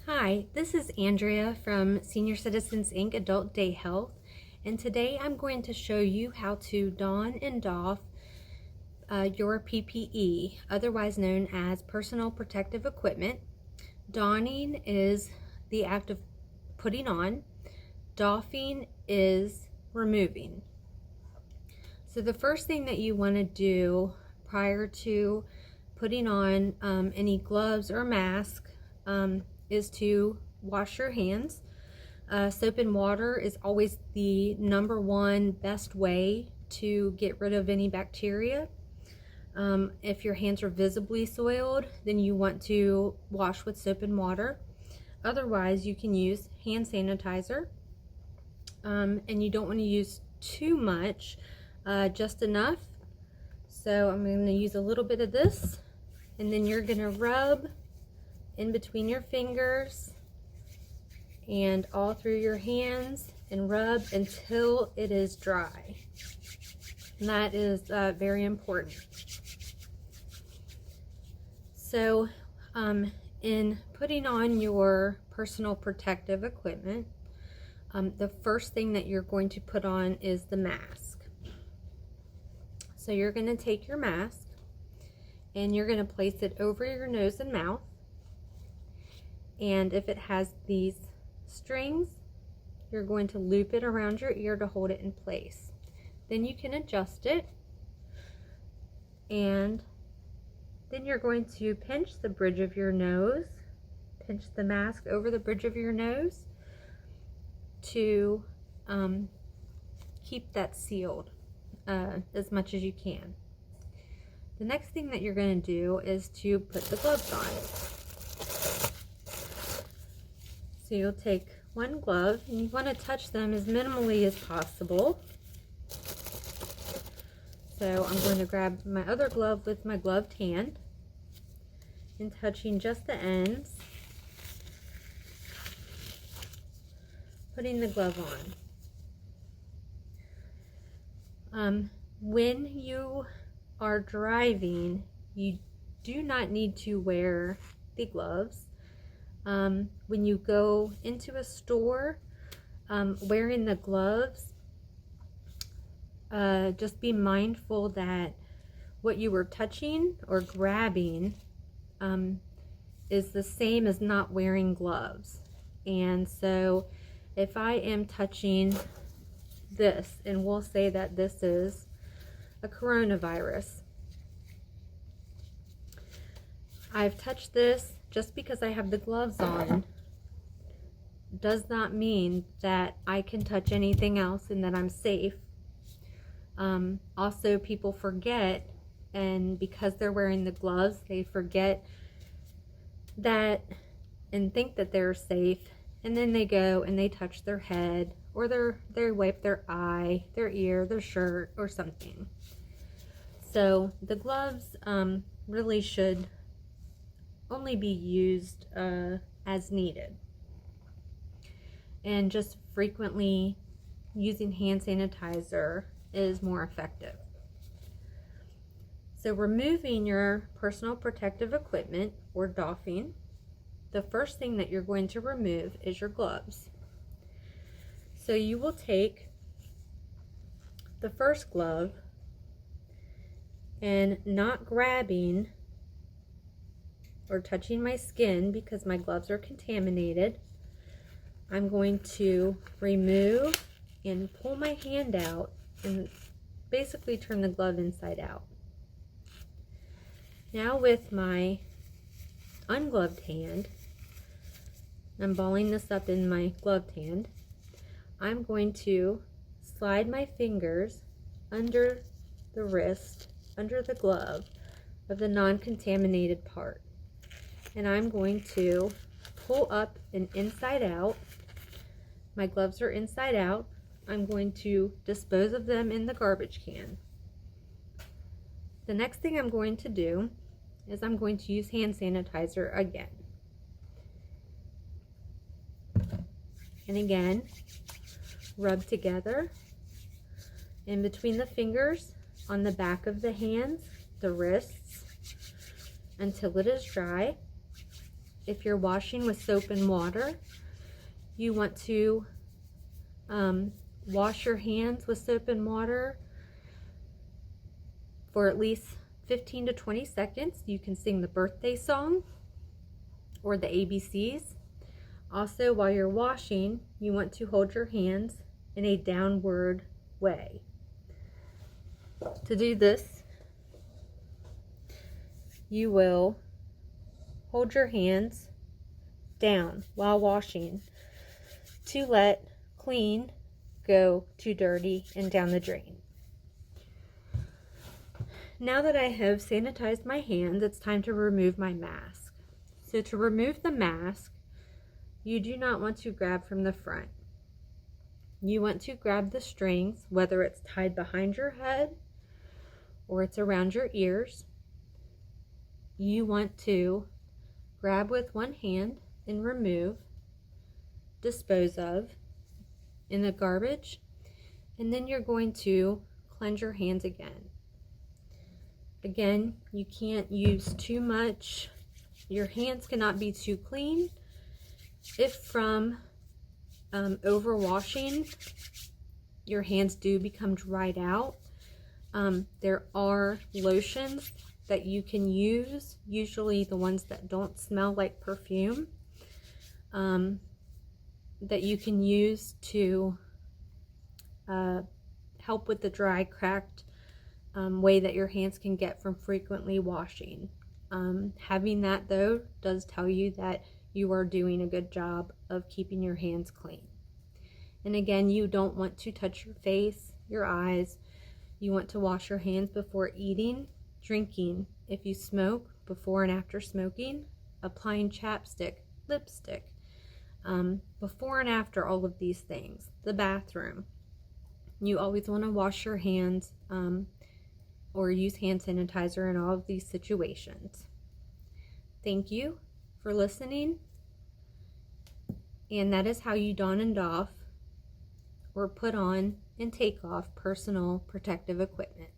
Hi, this is Andrea from Senior Citizens Inc. Adult Day Health, and today I'm going to show you how to don and doff your PPE, otherwise known as personal protective equipment. Donning is the act of putting on, doffing is removing. So the first thing that you want to do prior to putting on any gloves or mask is to wash your hands. Soap and water is always the #1 best way to get rid of any bacteria. If your hands are visibly soiled, then you want to wash with soap and water. Otherwise, you can use hand sanitizer, and you don't want to use too much, just enough. So I'm going to use a little bit of this, and then you're going to rub in between your fingers and all through your hands and rub until it is dry. And that is very important. So in putting on your personal protective equipment, the first thing that you're going to put on is the mask. So you're going to take your mask and you're going to place it over your nose and mouth. And if it has these strings, you're going to loop it around your ear to hold it in place. Then you can adjust it, and then you're going to pinch the bridge of your nose, pinch the mask over the bridge of your nose to keep that sealed as much as you can. The next thing that you're going to do is to put the gloves on. So you'll take one glove, and you want to touch them as minimally as possible. So I'm going to grab my other glove with my gloved hand and touching just the ends, putting the glove on. When you are driving, you do not need to wear the gloves. When you go into a store, wearing the gloves, just be mindful that what you were touching or grabbing is the same as not wearing gloves. And so if I am touching this, and we'll say that this is a coronavirus, I've touched this. Just because I have the gloves on does not mean that I can touch anything else and that I'm safe. Also, people forget, and because they're wearing the gloves, they forget that and think that they're safe, and then they go and they touch their head, or they wipe their eye, their ear, their shirt, or something. So the gloves really should only be used as needed, and just frequently using hand sanitizer is more effective. So removing your personal protective equipment or doffing, the first thing that you're going to remove is your gloves. So you will take the first glove, and not grabbing or touching my skin because my gloves are contaminated, I'm going to remove and pull my hand out and basically turn the glove inside out. Now with my ungloved hand, I'm balling this up in my gloved hand, I'm going to slide my fingers under the wrist, under the glove of the non-contaminated part. And I'm going to pull up and inside out. My gloves are inside out. I'm going to dispose of them in the garbage can. The next thing I'm going to do is I'm going to use hand sanitizer again. And again, rub together in between the fingers, on the back of the hands, the wrists, until it is dry. if you're washing with soap and water, you want to wash your hands with soap and water for at least 15 to 20 seconds. You can sing the birthday song or the ABCs. Also, while you're washing, you want to hold your hands in a downward way. To do this, you will hold your hands down while washing to let clean go to dirty and down the drain. Now that I have sanitized my hands, it's time to remove my mask. So to remove the mask, you do not want to grab from the front. You want to grab the strings, whether it's tied behind your head or it's around your ears. You want to grab with one hand and remove, dispose of in the garbage, and then you're going to cleanse your hands again. Again, you can't use too much. Your hands cannot be too clean. If from overwashing, your hands do become dried out, there are lotions that you can use, usually the ones that don't smell like perfume, that you can use to help with the dry, cracked way that your hands can get from frequently washing. Having that, though, does tell you that you are doing a good job of keeping your hands clean. And again, you don't want to touch your face, your eyes. You want to wash your hands before eating, drinking, if you smoke, before and after smoking, applying chapstick, lipstick, before and after all of these things. The bathroom. You always want to wash your hands or use hand sanitizer in all of these situations. Thank you for listening. And that is how you don and doff or put on and take off personal protective equipment.